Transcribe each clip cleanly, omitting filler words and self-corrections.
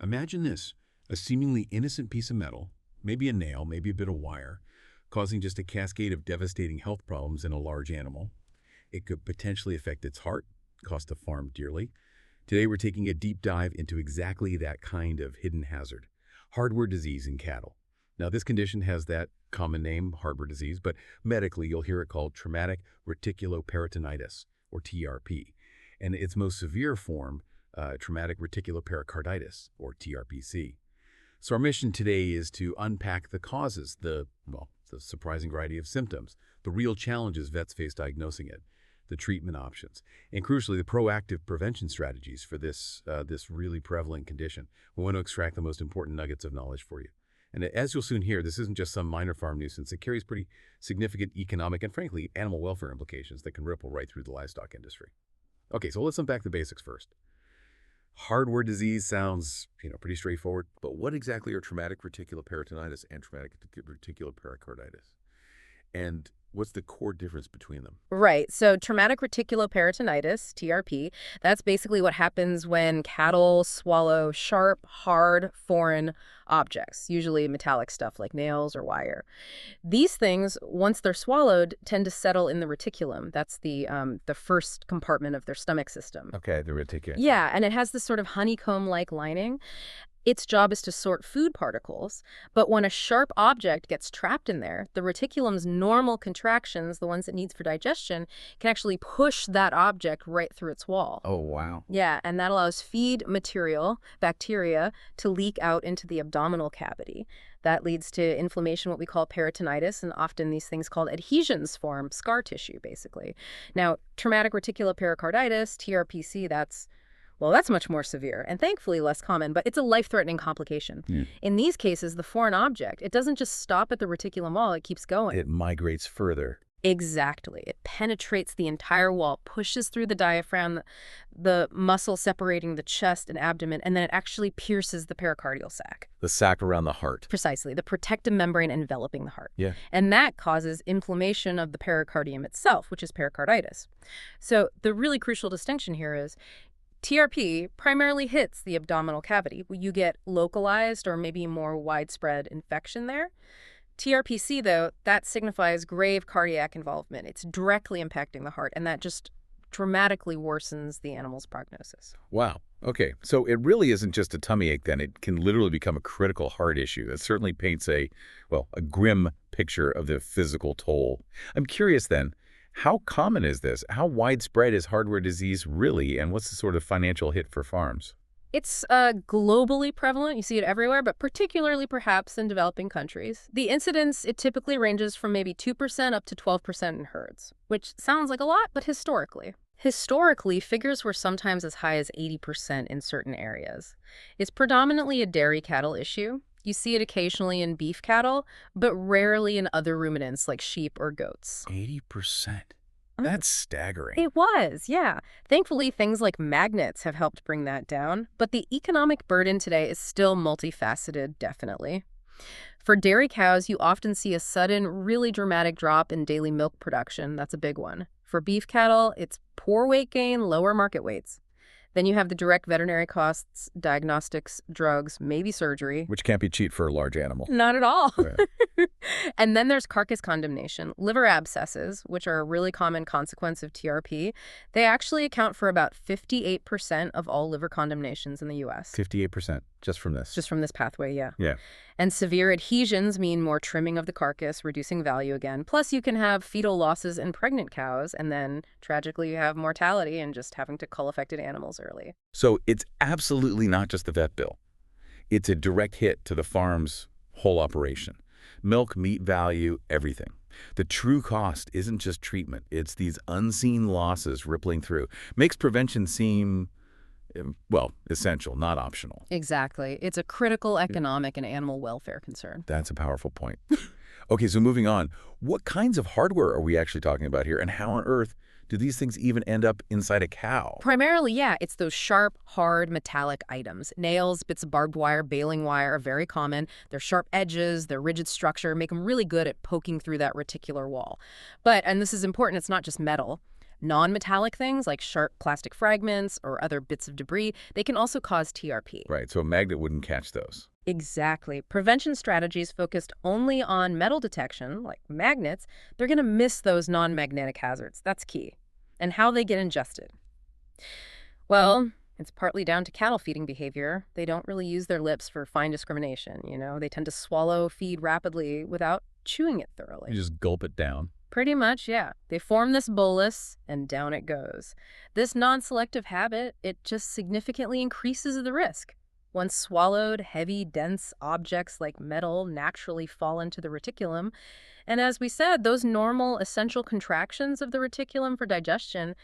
Imagine this, a seemingly innocent piece of metal, maybe a nail, maybe a bit of wire, causing just a cascade of devastating health problems in a large animal. It could potentially affect its heart, cost the farm dearly. Today we're taking a deep dive into exactly that kind of hidden hazard, hardware disease in cattle. Now this condition has that common name, hardware disease, but medically you'll hear it called traumatic reticuloperitonitis, or TRP, and its most severe form, traumatic reticulopericarditis, or TRPC. So our mission today is to unpack the causes, the surprising variety of symptoms, the real challenges vets face diagnosing it, the treatment options, and crucially, the proactive prevention strategies for this really prevalent condition. We want to extract the most important nuggets of knowledge for you. And as you'll soon hear, this isn't just some minor farm nuisance. It carries pretty significant economic and, frankly, animal welfare implications that can ripple right through the livestock industry. Okay, so let's unpack the basics first. Hardware disease sounds, pretty straightforward, but what exactly are traumatic reticuloperitonitis and traumatic reticulopericarditis? And what's the core difference between them? Right. So traumatic reticuloperitonitis, TRP, that's basically what happens when cattle swallow sharp, hard, foreign objects, usually metallic stuff like nails or wire. These things, once they're swallowed, tend to settle in the reticulum. That's the first compartment of their stomach system. Okay, the reticulum. Yeah, and it has this sort of honeycomb-like lining. Its job is to sort food particles, but when a sharp object gets trapped in there, the reticulum's normal contractions, the ones it needs for digestion, can actually push that object right through its wall. Oh, wow. Yeah, and that allows feed material, bacteria, to leak out into the abdominal cavity. That leads to inflammation, what we call peritonitis, and often these things called adhesions form, scar tissue, basically. Now, traumatic reticulopericarditis, TRPC, that's much more severe and thankfully less common, but it's a life-threatening complication. In these cases, the foreign object, it doesn't just stop at the reticulum wall, it keeps going. It migrates further. Exactly. It penetrates the entire wall, pushes through the diaphragm, the muscle separating the chest and abdomen, and then it actually pierces the pericardial sac. The sac around the heart. Precisely. The protective membrane enveloping the heart. Yeah. And that causes inflammation of the pericardium itself, which is pericarditis. So the really crucial distinction here is TRP primarily hits the abdominal cavity. You get localized or maybe more widespread infection there. TRPC, though, that signifies grave cardiac involvement. It's directly impacting the heart, and that just dramatically worsens the animal's prognosis. Wow. Okay. So it really isn't just a tummy ache then. It can literally become a critical heart issue. That certainly paints a grim picture of the physical toll. I'm curious then, how common is this? How widespread is hardware disease really, and what's the sort of financial hit for farms? It's globally prevalent. You see it everywhere, but particularly perhaps in developing countries. The incidence, it typically ranges from maybe 2% up to 12% in herds, which sounds like a lot, but historically, figures were sometimes as high as 80% in certain areas. It's predominantly a dairy cattle issue. You see it occasionally in beef cattle, but rarely in other ruminants like sheep or goats. 80%? That's staggering. It was, yeah. Thankfully, things like magnets have helped bring that down, but the economic burden today is still multifaceted, definitely. For dairy cows, you often see a sudden, really dramatic drop in daily milk production. That's a big one. For beef cattle, it's poor weight gain, lower market weights. Then you have the direct veterinary costs, diagnostics, drugs, maybe surgery. Which can't be cheap for a large animal. Not at all. Yeah. And then there's carcass condemnation. Liver abscesses, which are a really common consequence of TRP, they actually account for about 58% of all liver condemnations in the U.S. 58%, just from this? Just from this pathway, yeah. Yeah. And severe adhesions mean more trimming of the carcass, reducing value again. Plus, you can have fetal losses in pregnant cows, and then, tragically, you have mortality and just having to cull affected animals early. So it's absolutely not just the vet bill. It's a direct hit to the farm's whole operation. Milk, meat value, everything. The true cost isn't just treatment. It's these unseen losses rippling through. Makes prevention seem, essential, not optional. Exactly. It's a critical economic and animal welfare concern. That's a powerful point. Okay, so moving on. What kinds of hardware are we actually talking about here, and how on earth do these things even end up inside a cow? Primarily, yeah, it's those sharp, hard, metallic items. Nails, bits of barbed wire, baling wire are very common. Their sharp edges, their rigid structure make them really good at poking through that reticular wall. But, and this is important, it's not just metal. Non-metallic things like sharp plastic fragments or other bits of debris, they can also cause TRP. Right, so a magnet wouldn't catch those. Exactly. Prevention strategies focused only on metal detection, like magnets, they're going to miss those non-magnetic hazards. That's key. And how they get ingested. Well, it's partly down to cattle feeding behavior. They don't really use their lips for fine discrimination, you know? They tend to swallow feed rapidly without chewing it thoroughly. You just gulp it down. Pretty much, yeah. They form this bolus, and down it goes. This non-selective habit, it just significantly increases the risk. Once swallowed, heavy, dense objects like metal naturally fall into the reticulum. And as we said, those normal, essential contractions of the reticulum for digestion,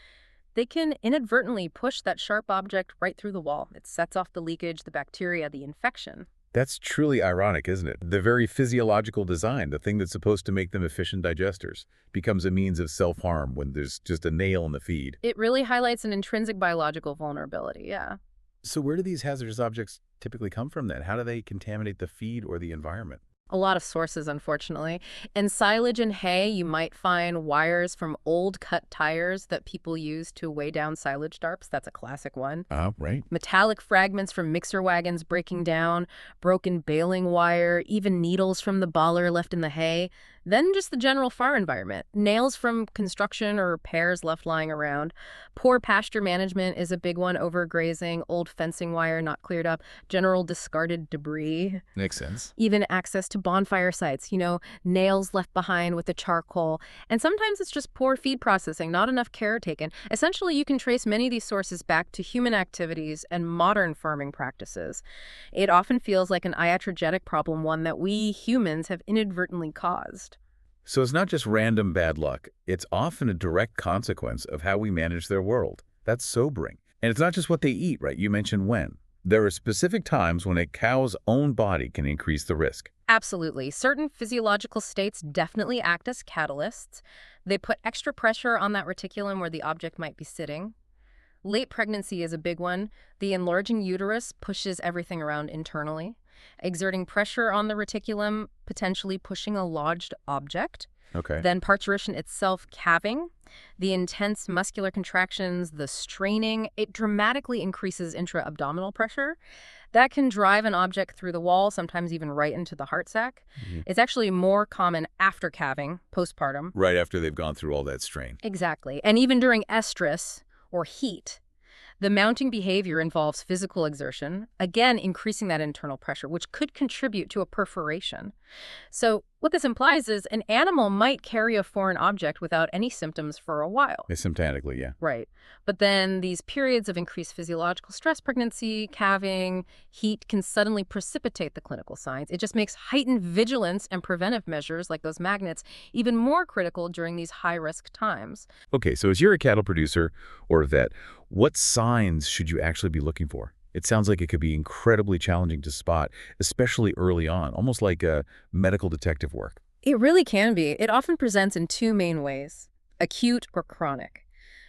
they can inadvertently push that sharp object right through the wall. It sets off the leakage, the bacteria, the infection. That's truly ironic, isn't it? The very physiological design, the thing that's supposed to make them efficient digesters, becomes a means of self-harm when there's just a nail in the feed. It really highlights an intrinsic biological vulnerability, yeah. So where do these hazardous objects typically come from then? How do they contaminate the feed or the environment? A lot of sources, unfortunately. In silage and hay, you might find wires from old cut tires that people use to weigh down silage darps. That's a classic one. Right. Metallic fragments from mixer wagons breaking down, broken baling wire, even needles from the baller left in the hay. Then just the general farm environment. Nails from construction or repairs left lying around. Poor pasture management is a big one, overgrazing, old fencing wire not cleared up, general discarded debris. Makes sense. Even access to bonfire sites, nails left behind with the charcoal. And sometimes it's just poor feed processing, not enough care taken. Essentially, you can trace many of these sources back to human activities and modern farming practices. It often feels like an iatrogenic problem, one that we humans have inadvertently caused. So it's not just random bad luck. It's often a direct consequence of how we manage their world. That's sobering. And it's not just what they eat, right? You mentioned when. There are specific times when a cow's own body can increase the risk. Absolutely. Certain physiological states definitely act as catalysts. They put extra pressure on that reticulum where the object might be sitting. Late pregnancy is a big one. The enlarging uterus pushes everything around internally, exerting pressure on the reticulum, potentially pushing a lodged object. Okay. Then parturition itself calving, the intense muscular contractions, the straining, it dramatically increases intra-abdominal pressure. That can drive an object through the wall, sometimes even right into the heart sac. It's actually more common after calving, postpartum. Right after they've gone through all that strain. Exactly. And even during estrus or heat. The mounting behavior involves physical exertion, again increasing that internal pressure, which could contribute to a perforation. So what this implies is an animal might carry a foreign object without any symptoms for a while. Asymptomatically, yeah. Right. But then these periods of increased physiological stress, pregnancy, calving, heat can suddenly precipitate the clinical signs. It just makes heightened vigilance and preventive measures like those magnets even more critical during these high-risk times. Okay, so as you're a cattle producer or a vet, what signs should you actually be looking for? It sounds like it could be incredibly challenging to spot, especially early on, almost like medical detective work. It really can be. It often presents in two main ways, acute or chronic.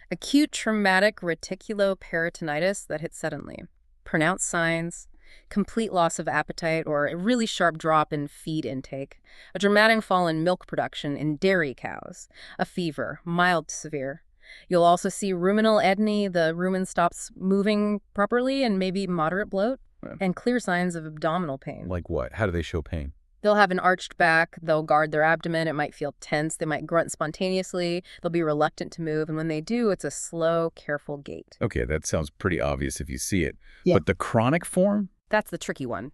Acute traumatic reticuloperitonitis that hits suddenly. Pronounced signs, complete loss of appetite or a really sharp drop in feed intake, a dramatic fall in milk production in dairy cows, a fever, mild to severe. You'll also see ruminal edeny, the rumen stops moving properly, and maybe moderate bloat, and clear signs of abdominal pain. Like what? How do they show pain? They'll have an arched back, they'll guard their abdomen, it might feel tense, they might grunt spontaneously, they'll be reluctant to move, and when they do, it's a slow, careful gait. Okay, that sounds pretty obvious if you see it. Yeah. But the chronic form? That's the tricky one.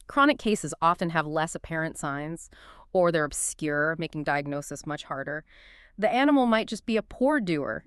Chronic cases often have less apparent signs, or they're obscure, making diagnosis much harder. The animal might just be a poor doer,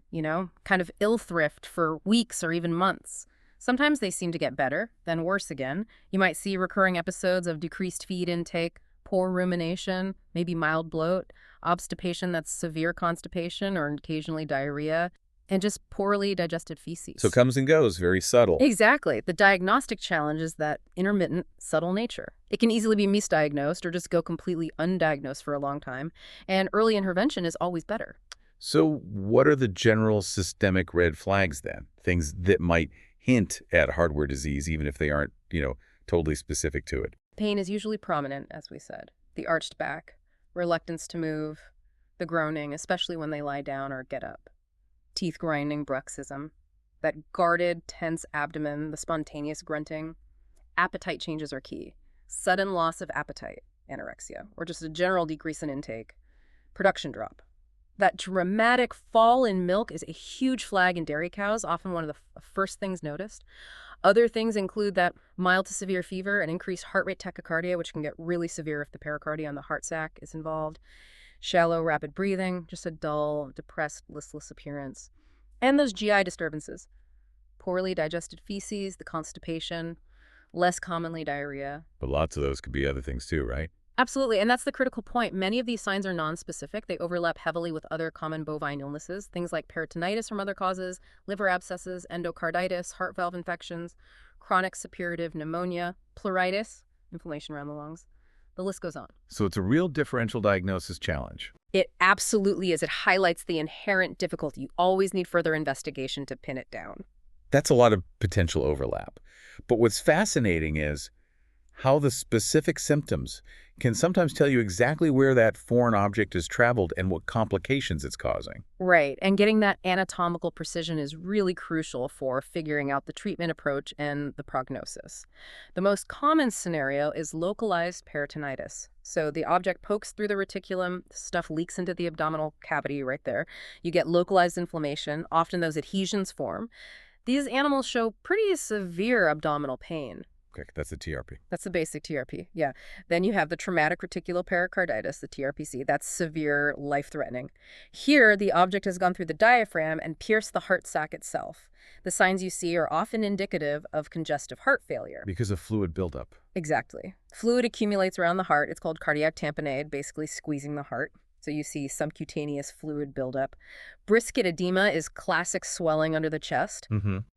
kind of ill thrift for weeks or even months. Sometimes they seem to get better, then worse again. You might see recurring episodes of decreased feed intake, poor rumination, maybe mild bloat, obstipation that's severe constipation or occasionally diarrhea, and just poorly digested feces. So comes and goes, very subtle. Exactly. The diagnostic challenge is that intermittent, subtle nature. It can easily be misdiagnosed or just go completely undiagnosed for a long time, and early intervention is always better. So what are the general systemic red flags then? Things that might hint at hardware disease, even if they aren't, totally specific to it. Pain is usually prominent, as we said. The arched back, reluctance to move, the groaning, especially when they lie down or get up. teeth-grinding bruxism, that guarded, tense abdomen, the spontaneous grunting. Appetite changes are key. Sudden loss of appetite, anorexia, or just a general decrease in intake. Production drop. That dramatic fall in milk is a huge flag in dairy cows, often one of the first things noticed. Other things include that mild to severe fever and increased heart rate tachycardia, which can get really severe if the pericardia on the heart sac is involved. Shallow, rapid breathing, just a dull, depressed, listless appearance. And those GI disturbances. Poorly digested feces, the constipation, less commonly diarrhea. But lots of those could be other things too, right? Absolutely, and that's the critical point. Many of these signs are nonspecific. They overlap heavily with other common bovine illnesses, things like peritonitis from other causes, liver abscesses, endocarditis, heart valve infections, chronic suppurative pneumonia, pleuritis, inflammation around the lungs. The list goes on. So it's a real differential diagnosis challenge. It absolutely is. It highlights the inherent difficulty. You always need further investigation to pin it down. That's a lot of potential overlap. But what's fascinating is how the specific symptoms can sometimes tell you exactly where that foreign object has traveled and what complications it's causing. Right, and getting that anatomical precision is really crucial for figuring out the treatment approach and the prognosis. The most common scenario is localized peritonitis. So the object pokes through the reticulum, stuff leaks into the abdominal cavity right there. You get localized inflammation, often those adhesions form. These animals show pretty severe abdominal pain. Okay, that's the TRP. That's the basic TRP, yeah. Then you have the traumatic reticulopericarditis, the TRPC. That's severe, life-threatening. Here, the object has gone through the diaphragm and pierced the heart sac itself. The signs you see are often indicative of congestive heart failure. Because of fluid buildup. Exactly. Fluid accumulates around the heart. It's called cardiac tamponade, basically squeezing the heart. So you see subcutaneous fluid buildup. Brisket edema is classic swelling under the chest.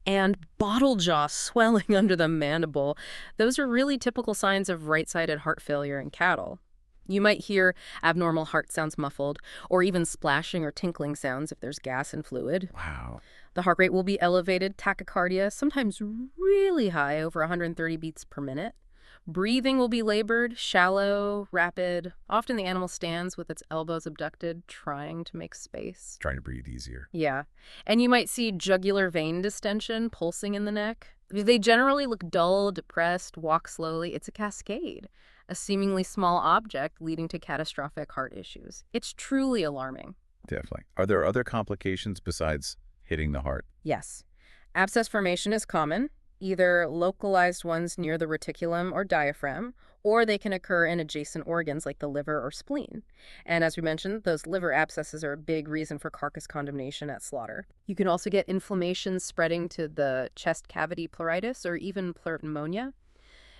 And bottle jaw swelling under the mandible. Those are really typical signs of right-sided heart failure in cattle. You might hear abnormal heart sounds muffled, or even splashing or tinkling sounds if there's gas and fluid. Wow. The heart rate will be elevated, tachycardia, sometimes really high, over 130 beats per minute. Breathing will be labored, shallow, rapid. Often the animal stands with its elbows abducted, trying to make space. Trying to breathe easier. Yeah. And you might see jugular vein distension pulsing in the neck. They generally look dull, depressed, walk slowly. It's a cascade, a seemingly small object leading to catastrophic heart issues. It's truly alarming. Definitely. Are there other complications besides hitting the heart? Yes. Abscess formation is common. Either localized ones near the reticulum or diaphragm, or they can occur in adjacent organs like the liver or spleen. And as we mentioned, those liver abscesses are a big reason for carcass condemnation at slaughter. You can also get inflammation spreading to the chest cavity pleuritis or even pneumonia.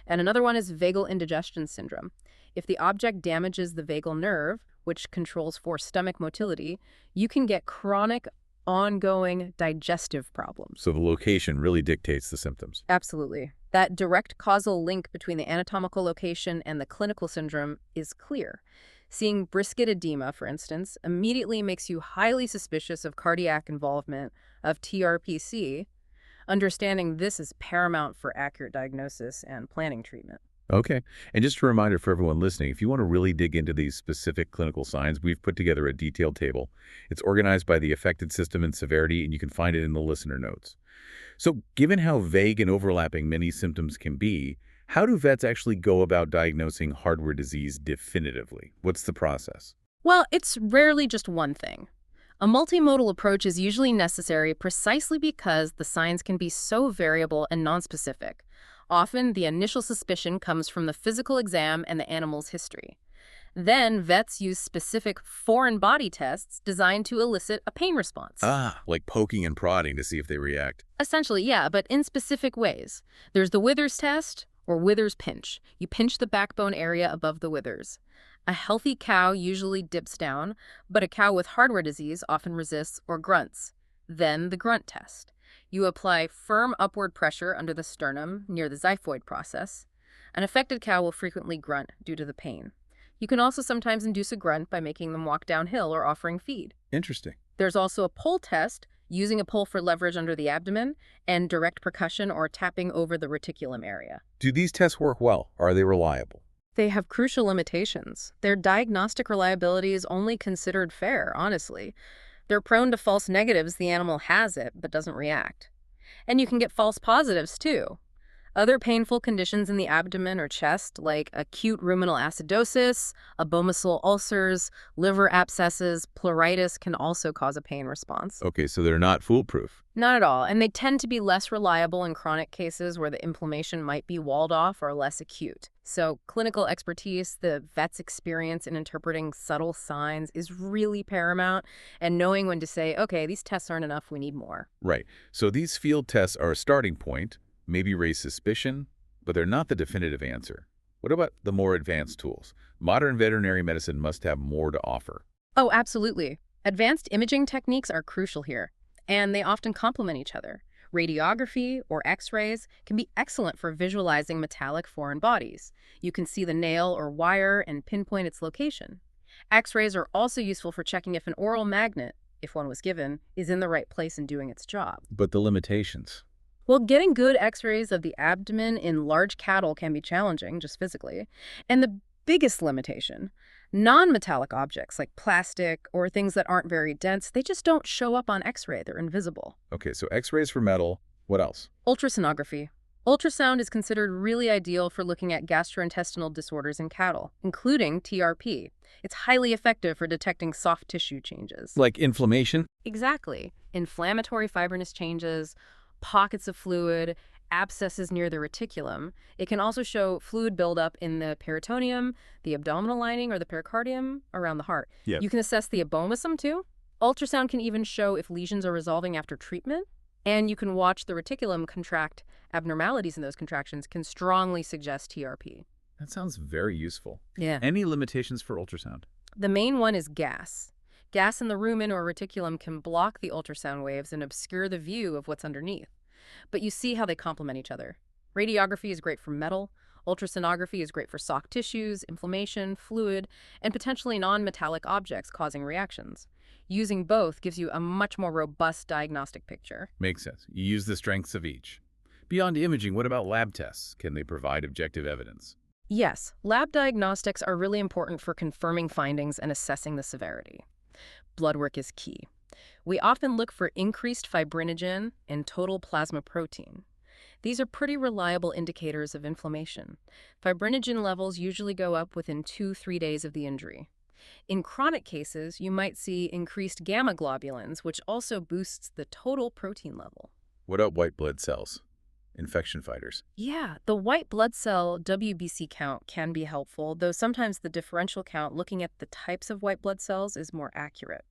And another one is vagal indigestion syndrome. If the object damages the vagal nerve, which controls for stomach motility, you can get chronic ongoing digestive problems. So the location really dictates the symptoms. Absolutely. That direct causal link between the anatomical location and the clinical syndrome is clear. Seeing brisket edema, for instance, immediately makes you highly suspicious of cardiac involvement of TRPC. Understanding this is paramount for accurate diagnosis and planning treatment. Okay. And just a reminder for everyone listening, if you want to really dig into these specific clinical signs, we've put together a detailed table. It's organized by the affected system and severity, and you can find it in the listener notes. So given how vague and overlapping many symptoms can be, how do vets actually go about diagnosing hardware disease definitively? What's the process? Well, it's rarely just one thing. A multimodal approach is usually necessary precisely because the signs can be so variable and nonspecific. Often, the initial suspicion comes from the physical exam and the animal's history. Then, vets use specific foreign body tests designed to elicit a pain response. Like poking and prodding to see if they react. Essentially, yeah, but in specific ways. There's the Withers test, or Withers pinch. You pinch the backbone area above the withers. A healthy cow usually dips down, but a cow with hardware disease often resists or grunts. Then the grunt test. You apply firm upward pressure under the sternum near the xiphoid process. An affected cow will frequently grunt due to the pain. You can also sometimes induce a grunt by making them walk downhill or offering feed. Interesting. There's also a pull test, using a pull for leverage under the abdomen, and direct percussion or tapping over the reticulum area. Do these tests work well? Are they reliable? They have crucial limitations. Their diagnostic reliability is only considered fair, honestly. They're prone to false negatives. The animal has it but doesn't react. And you can get false positives, too. Other painful conditions in the abdomen or chest, like acute ruminal acidosis, abomasal ulcers, liver abscesses, pleuritis, can also cause a pain response. Okay, so they're not foolproof. Not at all, and they tend to be less reliable in chronic cases where the inflammation might be walled off or less acute. So clinical expertise, the vet's experience in interpreting subtle signs is really paramount, and knowing when to say, okay, these tests aren't enough, we need more. Right. So these field tests are a starting point, maybe raise suspicion, but they're not the definitive answer. What about the more advanced tools? Modern veterinary medicine must have more to offer. Oh, absolutely. Advanced imaging techniques are crucial here, and they often complement each other. Radiography or X-rays can be excellent for visualizing metallic foreign bodies. You can see the nail or wire and pinpoint its location. X-rays are also useful for checking if an oral magnet, if one was given, is in the right place and doing its job. But the limitations. Well, getting good X-rays of the abdomen in large cattle can be challenging, just physically. And the biggest limitation, non-metallic objects like plastic or things that aren't very dense, they just don't show up on X-ray. They're invisible. Okay, so X-rays for metal. What else? Ultrasonography. Ultrasound is considered really ideal for looking at gastrointestinal disorders in cattle, including TRP. It's highly effective for detecting soft tissue changes. Like inflammation? Exactly. Inflammatory fibrinous changes, pockets of fluid, abscesses near the reticulum. It can also show fluid buildup in the peritoneum, the abdominal lining, or the pericardium around the heart. Yep. You can assess the abomasum, too. Ultrasound can even show if lesions are resolving after treatment. And you can watch the reticulum contract. Abnormalities in those contractions can strongly suggest TRP. That sounds very useful. Yeah. Any limitations for ultrasound? The main one is gas. Gas in the rumen or reticulum can block the ultrasound waves and obscure the view of what's underneath. But you see how they complement each other. Radiography is great for metal, ultrasonography is great for soft tissues, inflammation, fluid, and potentially non-metallic objects causing reactions. Using both gives you a much more robust diagnostic picture. Makes sense. You use the strengths of each. Beyond imaging, what about lab tests? Can they provide objective evidence? Yes, lab diagnostics are really important for confirming findings and assessing the severity. Blood work is key. We often look for increased fibrinogen and total plasma protein. These are pretty reliable indicators of inflammation. Fibrinogen levels usually go up within 2-3 days of the injury. In chronic cases, you might see increased gamma globulins, which also boosts the total protein level. What about white blood cells? Infection fighters. Yeah, the white blood cell WBC count can be helpful, though sometimes the differential count looking at the types of white blood cells is more accurate.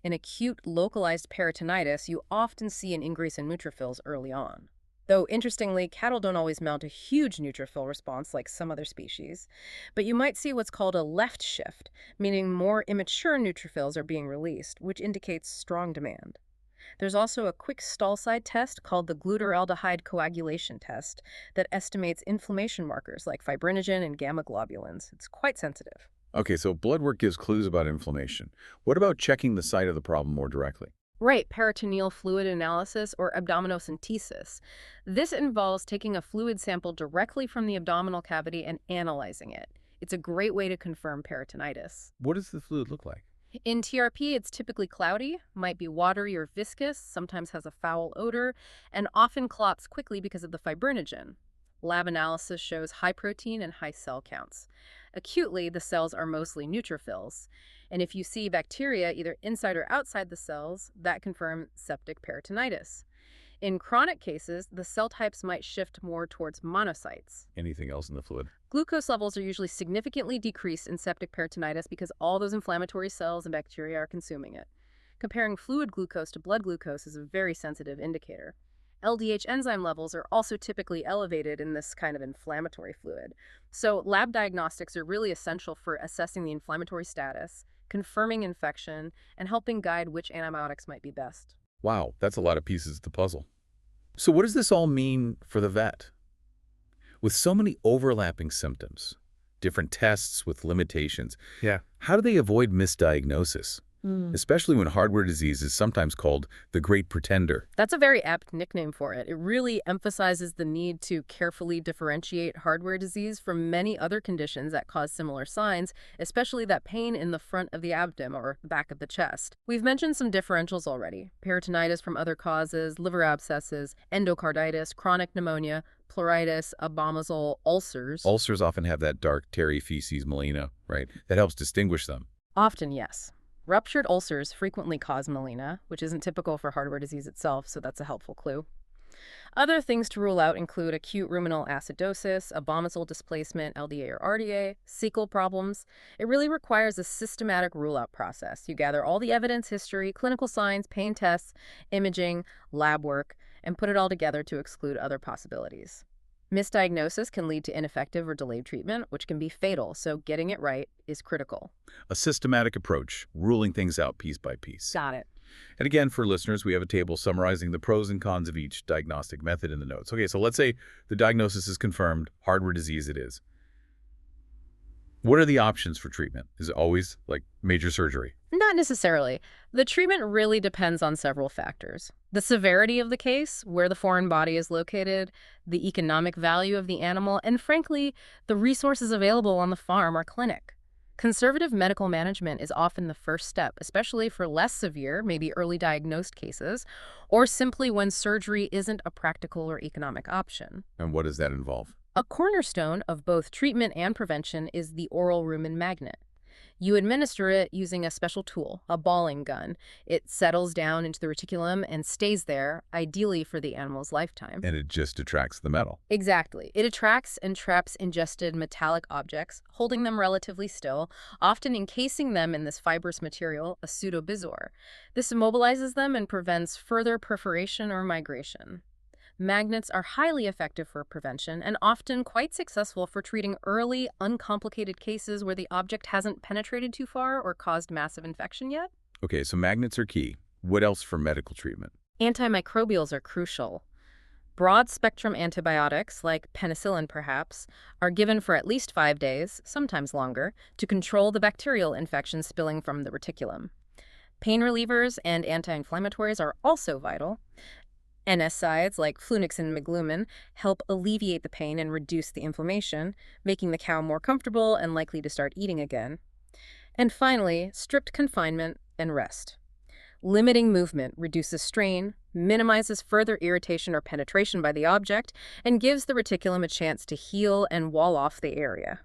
In acute localized peritonitis, you often see an increase in neutrophils early on. Though, interestingly, cattle don't always mount a huge neutrophil response like some other species, but you might see what's called a left shift, meaning more immature neutrophils are being released, which indicates strong demand. There's also a quick stall-side test called the glutaraldehyde coagulation test that estimates inflammation markers like fibrinogen and gamma globulins. It's quite sensitive. Okay, so blood work gives clues about inflammation. What about checking the site of the problem more directly? Right, peritoneal fluid analysis or abdominocentesis. This involves taking a fluid sample directly from the abdominal cavity and analyzing it. It's a great way to confirm peritonitis. What does the fluid look like? In TRP, it's typically cloudy, might be watery or viscous, sometimes has a foul odor, and often clots quickly because of the fibrinogen. Lab analysis shows high protein and high cell counts. Acutely, the cells are mostly neutrophils. And if you see bacteria either inside or outside the cells, that confirms septic peritonitis. In chronic cases, the cell types might shift more towards monocytes. Anything else in the fluid? Glucose levels are usually significantly decreased in septic peritonitis because all those inflammatory cells and bacteria are consuming it. Comparing fluid glucose to blood glucose is a very sensitive indicator. LDH enzyme levels are also typically elevated in this kind of inflammatory fluid. So lab diagnostics are really essential for assessing the inflammatory status, confirming infection, and helping guide which antibiotics might be best. Wow, that's a lot of pieces to the puzzle. So what does this all mean for the vet? With so many overlapping symptoms, different tests with limitations, how do they avoid misdiagnosis? especially when hardware disease is sometimes called the great pretender. That's a very apt nickname for it. It really emphasizes the need to carefully differentiate hardware disease from many other conditions that cause similar signs, especially that pain in the front of the abdomen or the back of the chest. We've mentioned some differentials already: peritonitis from other causes, liver abscesses, endocarditis, chronic pneumonia, pleuritis, abomasal ulcers. Ulcers often have that dark, terry feces melena, right? That helps distinguish them. Often, yes. Ruptured ulcers frequently cause melena, which isn't typical for hardware disease itself, so that's a helpful clue. Other things to rule out include acute ruminal acidosis, abomasal displacement, LDA or RDA, cecal problems. It really requires a systematic rule-out process. You gather all the evidence, history, clinical signs, pain tests, imaging, lab work, and put it all together to exclude other possibilities. Misdiagnosis can lead to ineffective or delayed treatment, which can be fatal, so getting it right is critical. A systematic approach, ruling things out piece by piece. Got it. And again, for listeners, we have a table summarizing the pros and cons of each diagnostic method in the notes. Okay, so let's say the diagnosis is confirmed, hardware disease it is. What are the options for treatment? Is it always like major surgery? Not necessarily. The treatment really depends on several factors: the severity of the case, where the foreign body is located, the economic value of the animal, and frankly, the resources available on the farm or clinic. Conservative medical management is often the first step, especially for less severe, maybe early diagnosed cases, or simply when surgery isn't a practical or economic option. And what does that involve? A cornerstone of both treatment and prevention is the oral rumen magnet. You administer it using a special tool, a balling gun. It settles down into the reticulum and stays there, ideally for the animal's lifetime. And it just attracts the metal. Exactly. It attracts and traps ingested metallic objects, holding them relatively still, often encasing them in this fibrous material, a pseudobezoar. This immobilizes them and prevents further perforation or migration. Magnets are highly effective for prevention and often quite successful for treating early, uncomplicated cases where the object hasn't penetrated too far or caused massive infection yet. Okay, so magnets are key. What else for medical treatment? Antimicrobials are crucial. Broad-spectrum antibiotics, like penicillin perhaps, are given for at least 5 days, sometimes longer, to control the bacterial infection spilling from the reticulum. Pain relievers and anti-inflammatories are also vital. NSAIDs like Flunix and Miglumin help alleviate the pain and reduce the inflammation, making the cow more comfortable and likely to start eating again. And finally, strict confinement and rest. Limiting movement reduces strain, minimizes further irritation or penetration by the object, and gives the reticulum a chance to heal and wall off the area.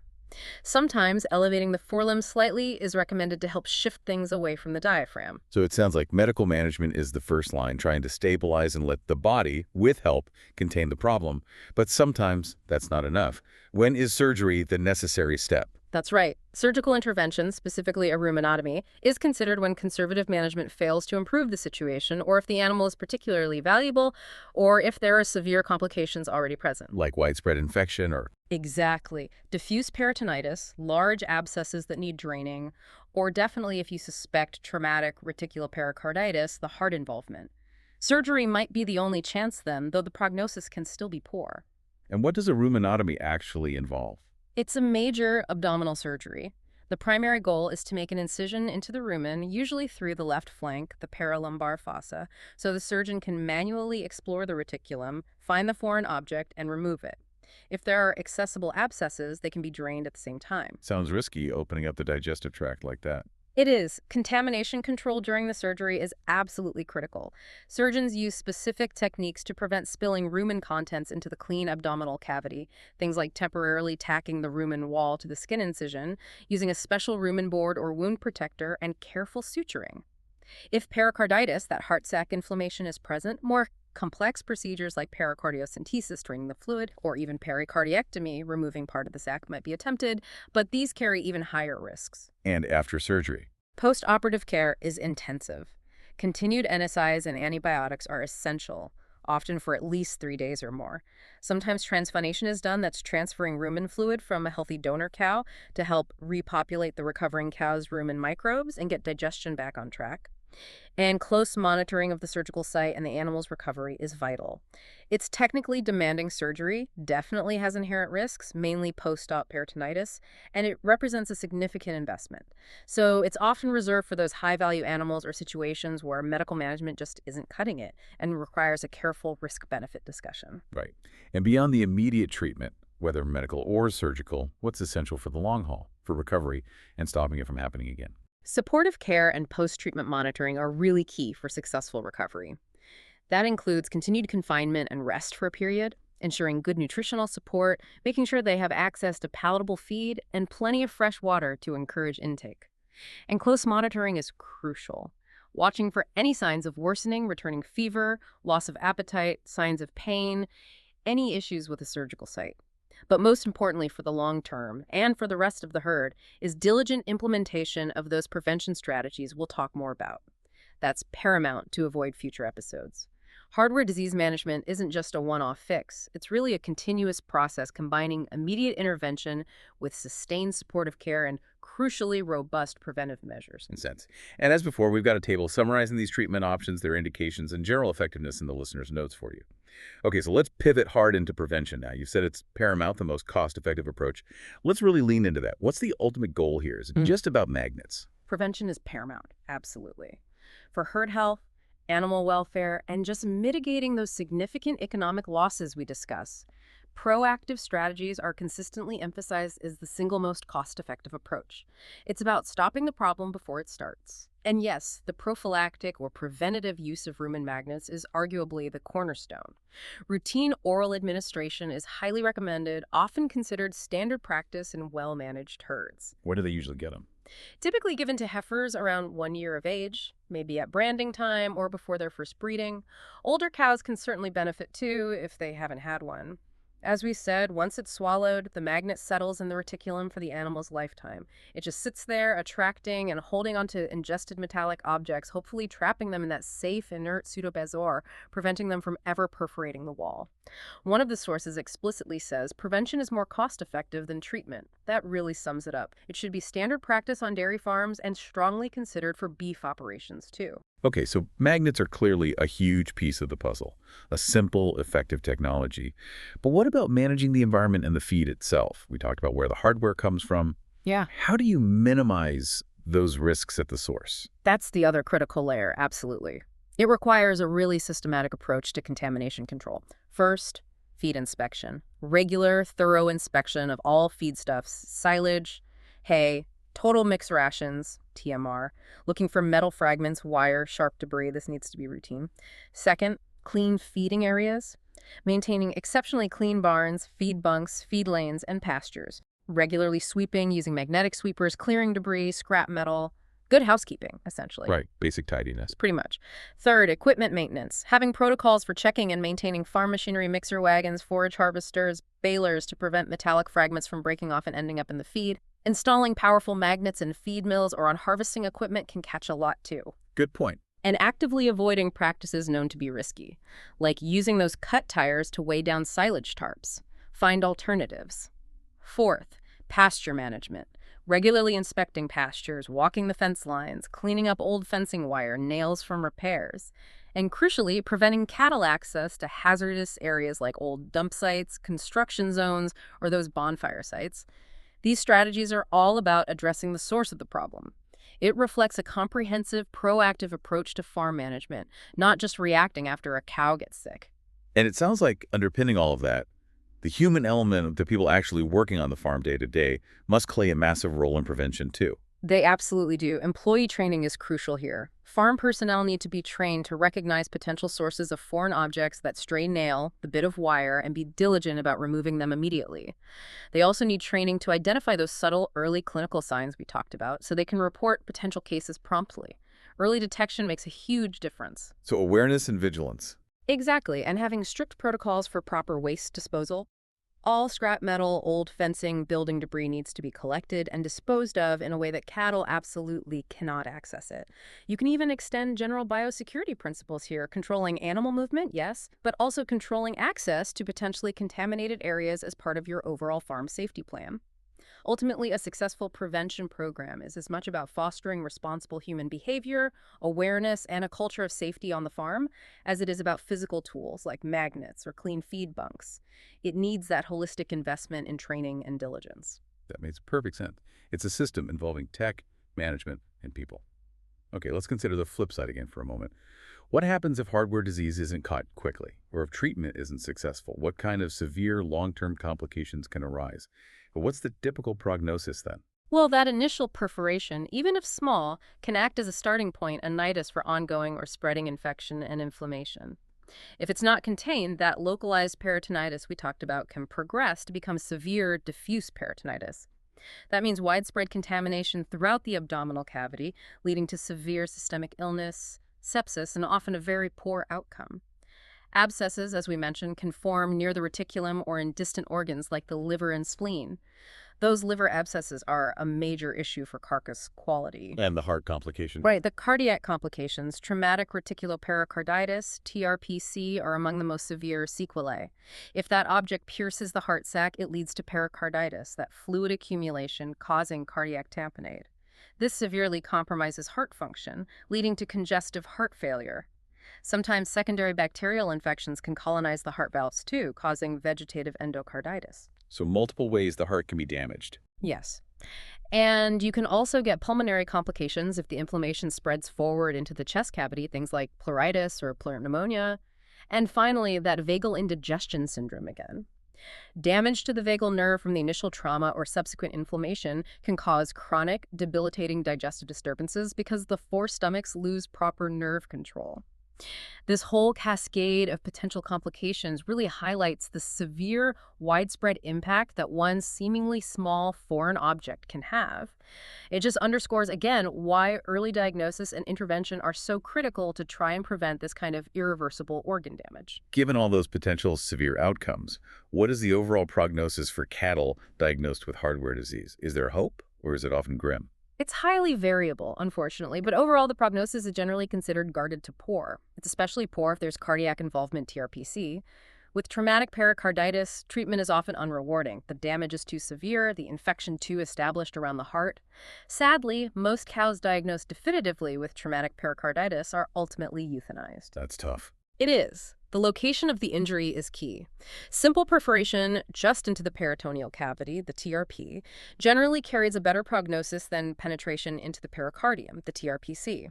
Sometimes elevating the forelimb slightly is recommended to help shift things away from the diaphragm. So it sounds like medical management is the first line, trying to stabilize and let the body, with help, contain the problem. But sometimes that's not enough. When is surgery the necessary step? That's right. Surgical intervention, specifically a rumenotomy, is considered when conservative management fails to improve the situation, or if the animal is particularly valuable, or if there are severe complications already present. Like widespread infection or... Exactly. Diffuse peritonitis, large abscesses that need draining, or definitely if you suspect traumatic reticulopericarditis, the heart involvement. Surgery might be the only chance then, though the prognosis can still be poor. And what does a rumenotomy actually involve? It's a major abdominal surgery. The primary goal is to make an incision into the rumen, usually through the left flank, the paralumbar fossa, so the surgeon can manually explore the reticulum, find the foreign object, and remove it. If there are accessible abscesses, they can be drained at the same time. Sounds risky, opening up the digestive tract like that. It is. Contamination control during the surgery is absolutely critical. Surgeons use specific techniques to prevent spilling rumen contents into the clean abdominal cavity, things like temporarily tacking the rumen wall to the skin incision, using a special rumen board or wound protector, and careful suturing. If pericarditis, that heart sac inflammation, is present, more complex procedures like pericardiocentesis, draining the fluid, or even pericardiectomy, removing part of the sac, might be attempted, but these carry even higher risks. And after surgery? Post-operative care is intensive. Continued NSAIDs and antibiotics are essential, often for at least 3 days or more. Sometimes transfunation is done, that's transferring rumen fluid from a healthy donor cow to help repopulate the recovering cow's rumen microbes and get digestion back on track. And close monitoring of the surgical site and the animal's recovery is vital. It's technically demanding surgery, definitely has inherent risks, mainly post-op peritonitis, and it represents a significant investment. So it's often reserved for those high-value animals or situations where medical management just isn't cutting it and requires a careful risk-benefit discussion. Right. And beyond the immediate treatment, whether medical or surgical, what's essential for the long haul, for recovery, and stopping it from happening again? Supportive care and post-treatment monitoring are really key for successful recovery. That includes continued confinement and rest for a period, ensuring good nutritional support, making sure they have access to palatable feed, and plenty of fresh water to encourage intake. And close monitoring is crucial. Watching for any signs of worsening, returning fever, loss of appetite, signs of pain, any issues with the surgical site. But most importantly for the long term, and for the rest of the herd, is diligent implementation of those prevention strategies we'll talk more about. That's paramount to avoid future episodes. Hardware disease management isn't just a one-off fix. It's really a continuous process combining immediate intervention with sustained supportive care and, crucially, robust preventive measures. In sense. And as before, we've got a table summarizing these treatment options, their indications, and general effectiveness in the listener's notes for you. Okay, so let's pivot hard into prevention now. You said it's paramount, the most cost-effective approach. Let's really lean into that. What's the ultimate goal here? Is it just about magnets? Prevention is paramount, absolutely. For herd health, animal welfare, and just mitigating those significant economic losses we discuss, proactive strategies are consistently emphasized as the single most cost-effective approach. It's about stopping the problem before it starts. And yes, the prophylactic or preventative use of rumen magnets is arguably the cornerstone. Routine oral administration is highly recommended, often considered standard practice in well-managed herds. Where do they usually get them? Typically given to heifers around 1 year of age, maybe at branding time or before their first breeding. Older cows can certainly benefit too if they haven't had one. As we said, once it's swallowed, the magnet settles in the reticulum for the animal's lifetime. It just sits there, attracting and holding onto ingested metallic objects, hopefully trapping them in that safe, inert pseudobezoar, preventing them from ever perforating the wall. One of the sources explicitly says prevention is more cost-effective than treatment. That really sums it up. It should be standard practice on dairy farms and strongly considered for beef operations too. Okay, so magnets are clearly a huge piece of the puzzle, a simple, effective technology. But what about managing the environment and the feed itself? We talked about where the hardware comes from. Yeah. How do you minimize those risks at the source? That's the other critical layer, absolutely. It requires a really systematic approach to contamination control. First, feed inspection. Regular, thorough inspection of all feedstuffs, silage, hay, total mix rations, TMR, looking for metal fragments, wire, sharp debris. This needs to be routine. Second, clean feeding areas, maintaining exceptionally clean barns, feed bunks, feed lanes, and pastures. Regularly sweeping using magnetic sweepers, clearing debris, scrap metal. Good housekeeping, essentially. Right, basic tidiness. Pretty much. Third, equipment maintenance. Having protocols for checking and maintaining farm machinery, mixer wagons, forage harvesters, balers to prevent metallic fragments from breaking off and ending up in the feed. Installing powerful magnets in feed mills or on harvesting equipment can catch a lot too. Good point. And actively avoiding practices known to be risky, like using those cut tires to weigh down silage tarps. Find alternatives. Fourth, pasture management. Regularly inspecting pastures, walking the fence lines, cleaning up old fencing wire, nails from repairs. And crucially, preventing cattle access to hazardous areas like old dump sites, construction zones, or those bonfire sites. These strategies are all about addressing the source of the problem. It reflects a comprehensive, proactive approach to farm management, not just reacting after a cow gets sick. And it sounds like underpinning all of that, the human element of the people actually working on the farm day to day must play a massive role in prevention too. They absolutely do. Employee training is crucial here. Farm personnel need to be trained to recognize potential sources of foreign objects, that stray nail, the bit of wire, and be diligent about removing them immediately. They also need training to identify those subtle early clinical signs we talked about so they can report potential cases promptly. Early detection makes a huge difference. So awareness and vigilance. Exactly, and having strict protocols for proper waste disposal. All scrap metal, old fencing, building debris needs to be collected and disposed of in a way that cattle absolutely cannot access it. You can even extend general biosecurity principles here, controlling animal movement, yes, but also controlling access to potentially contaminated areas as part of your overall farm safety plan. Ultimately, a successful prevention program is as much about fostering responsible human behavior, awareness, and a culture of safety on the farm as it is about physical tools like magnets or clean feed bunks. It needs that holistic investment in training and diligence. That makes perfect sense. It's a system involving tech, management, and people. Okay, let's consider the flip side again for a moment. What happens if hardware disease isn't caught quickly, or if treatment isn't successful? What kind of severe long-term complications can arise? But what's the typical prognosis then? Well, that initial perforation, even if small, can act as a starting point, a nidus for ongoing or spreading infection and inflammation. If it's not contained, that localized peritonitis we talked about can progress to become severe diffuse peritonitis. That means widespread contamination throughout the abdominal cavity, leading to severe systemic illness, sepsis, and often a very poor outcome. Abscesses, as we mentioned, can form near the reticulum or in distant organs like the liver and spleen. Those liver abscesses are a major issue for carcass quality. And the heart complication. Right, the cardiac complications, traumatic reticulopericarditis, TRPC, are among the most severe sequelae. If that object pierces the heart sac, it leads to pericarditis, that fluid accumulation causing cardiac tamponade. This severely compromises heart function, leading to congestive heart failure. Sometimes secondary bacterial infections can colonize the heart valves too, causing vegetative endocarditis. So multiple ways the heart can be damaged. Yes. And you can also get pulmonary complications if the inflammation spreads forward into the chest cavity, things like pleuritis or pleural pneumonia. And finally, that vagal indigestion syndrome again. Damage to the vagal nerve from the initial trauma or subsequent inflammation can cause chronic, debilitating digestive disturbances because the four stomachs lose proper nerve control. This whole cascade of potential complications really highlights the severe, widespread impact that one seemingly small foreign object can have. It just underscores, again, why early diagnosis and intervention are so critical to try and prevent this kind of irreversible organ damage. Given all those potential severe outcomes, what is the overall prognosis for cattle diagnosed with hardware disease? Is there hope, or is it often grim? It's highly variable, unfortunately, but overall the prognosis is generally considered guarded to poor. It's especially poor if there's cardiac involvement, TRPC. With traumatic pericarditis, treatment is often unrewarding. The damage is too severe, the infection too established around the heart. Sadly, most cows diagnosed definitively with traumatic pericarditis are ultimately euthanized. That's tough. It is. The location of the injury is key. Simple perforation just into the peritoneal cavity, the TRP, generally carries a better prognosis than penetration into the pericardium, the TRPC.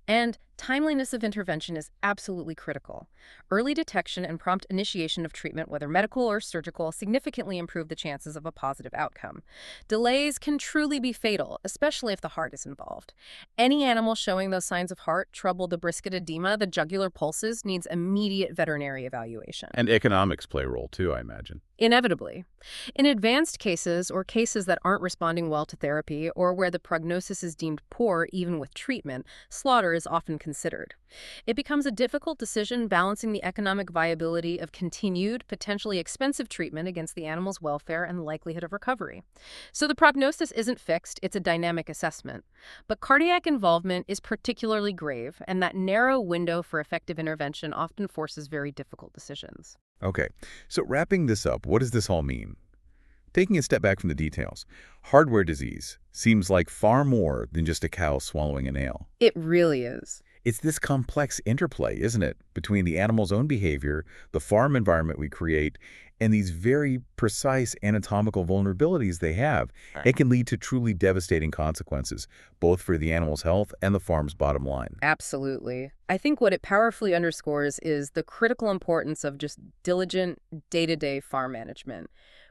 And timeliness of intervention is absolutely critical. Early detection and prompt initiation of treatment, whether medical or surgical, significantly improve the chances of a positive outcome. Delays can truly be fatal, especially if the heart is involved. Any animal showing those signs of heart trouble, the brisket edema, the jugular pulses, needs immediate veterinary evaluation. And economics play a role too, I imagine. Inevitably. In advanced cases, or cases that aren't responding well to therapy, or where the prognosis is deemed poor even with treatment, slaughter is often considered. It becomes a difficult decision balancing the economic viability of continued, potentially expensive treatment against the animal's welfare and likelihood of recovery. So the prognosis isn't fixed, it's a dynamic assessment. But cardiac involvement is particularly grave, and that narrow window for effective intervention often forces very difficult decisions. Okay, so wrapping this up, what does this all mean? Taking a step back from the details, hardware disease seems like far more than just a cow swallowing a nail. It really is. It's this complex interplay, isn't it, between the animal's own behavior, the farm environment we create, and these very precise anatomical vulnerabilities they have. Right. It can lead to truly devastating consequences, both for the animal's health and the farm's bottom line. Absolutely. I think what it powerfully underscores is the critical importance of just diligent, day-to-day farm management.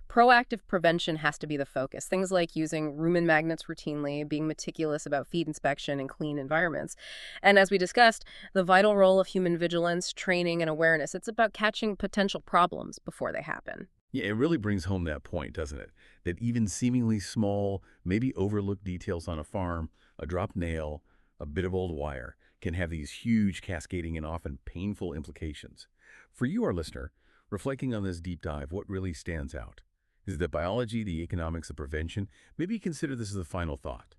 Proactive prevention has to be the focus. Things like using rumen magnets routinely, being meticulous about feed inspection and clean environments. And as we discussed, the vital role of human vigilance, training, and awareness. It's about catching potential problems before they happen. Yeah, it really brings home that point, doesn't it? That even seemingly small, maybe overlooked details on a farm, a dropped nail, a bit of old wire, can have these huge cascading and often painful implications. For you, our listener, reflecting on this deep dive, what really stands out? Is it the biology, the economics of prevention? Maybe consider this as a final thought.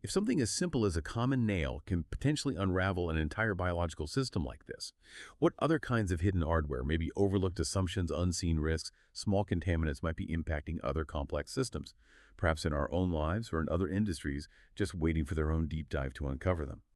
If something as simple as a common nail can potentially unravel an entire biological system like this, what other kinds of hidden hardware, maybe overlooked assumptions, unseen risks, small contaminants might be impacting other complex systems, perhaps in our own lives or in other industries, just waiting for their own deep dive to uncover them?